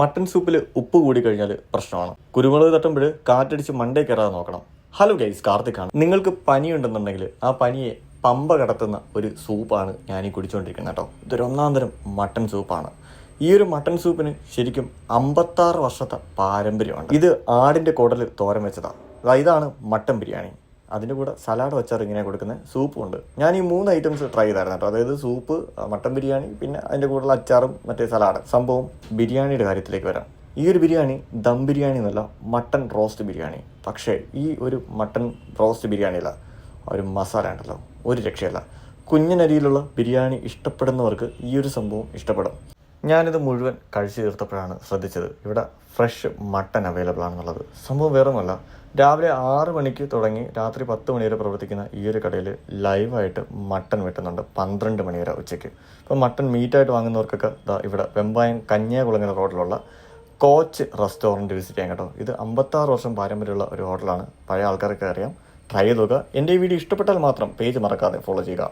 Mutton സൂപ്പിൽ ഉപ്പ് കൂടി കഴിഞ്ഞാൽ പ്രശ്നമാണ്. കുരുമുളക് തട്ടുമ്പോൾ കാറ്റടിച്ച് മണ്ടേ കയറാതെ നോക്കണം. ഹലോ ഗൈസ്, കാർത്തിക്കാണ്. നിങ്ങൾക്ക് പനിയുണ്ടെന്നുണ്ടെങ്കിൽ ആ പനിയെ പമ്പ കടത്തുന്ന ഒരു സൂപ്പാണ് ഞാൻ ഈ കുടിച്ചുകൊണ്ടിരിക്കുന്നത് കേട്ടോ. ഇതൊരു ഒന്നാം തരം മട്ടൻ സൂപ്പാണ്. ഈ ഒരു മട്ടൻ സൂപ്പിന് ശരിക്കും 56 വർഷത്തെ പാരമ്പര്യമുണ്ട്. ഇത് ആടിൻ്റെ കുടൽ തോരൻ വെച്ചതാണ്. ഇതാണ് മട്ടൻ ബിരിയാണി. അതിൻ്റെ കൂടെ സലാഡ് വെച്ചാൽ ഇങ്ങനെ കൊടുക്കുന്ന സൂപ്പും ഉണ്ട്. ഞാൻ ഈ 3 ഐറ്റംസ് ട്രൈ ചെയ്തായിരുന്നു കേട്ടോ. അതായത് സൂപ്പ്, മട്ടൻ ബിരിയാണി, പിന്നെ അതിൻ്റെ കൂടെയുള്ള അച്ചാറും മറ്റേ സലാഡ്. സംഭവം ബിരിയാണിയുടെ കാര്യത്തിലേക്ക് വരാം. ഈ ഒരു ബിരിയാണി ദം ബിരിയാണി എന്നല്ല, മട്ടൻ റോസ്റ്റ് ബിരിയാണി. പക്ഷേ ഈ ഒരു മട്ടൻ റോസ്റ്റ് ബിരിയാണിയില്ല, ഒരു മസാല ഉണ്ടല്ലോ, ഒരു രക്ഷയല്ല. കുഞ്ഞനരിയിലുള്ള ബിരിയാണി ഇഷ്ടപ്പെടുന്നവർക്ക് ഈ ഒരു സംഭവം ഇഷ്ടപ്പെടും. ഞാനിത് മുഴുവൻ കഴിച്ചു തീർത്തപ്പോഴാണ് ശ്രദ്ധിച്ചത് ഇവിടെ ഫ്രഷ് മട്ടൻ അവൈലബിൾ ആണെന്നുള്ളത്. സംഭവം വേറെ ഒന്നുമല്ല, രാവിലെ 6 മണിക്ക് തുടങ്ങി രാത്രി 10 മണി വരെ പ്രവർത്തിക്കുന്ന ഈ ഒരു കടയിൽ ലൈവായിട്ട് മട്ടൻ വെട്ടുന്നുണ്ട് 12 മണി വരെ ഉച്ചയ്ക്ക്. ഇപ്പോൾ മട്ടൻ മീറ്റായിട്ട് വാങ്ങുന്നവർക്കൊക്കെ ഇവിടെ വെമ്പായം കന്യാകുളങ്ങര റോഡിലുള്ള കോച്ച് റെസ്റ്റോറൻറ്റ് വിസിറ്റ് ചെയ്യാൻ കേട്ടോ. ഇത് 56 വർഷം പാരമ്പര്യമുള്ള ഒരു ഹോട്ടലാണ്. പഴയ ആൾക്കാരൊക്കെ അറിയാം. ട്രൈ ചെയ്ത് നോക്കുക. എൻ്റെ ഈ വീഡിയോ ഇഷ്ടപ്പെട്ടാൽ മാത്രം പേജ് മറക്കാതെ ഫോളോ ചെയ്യുക.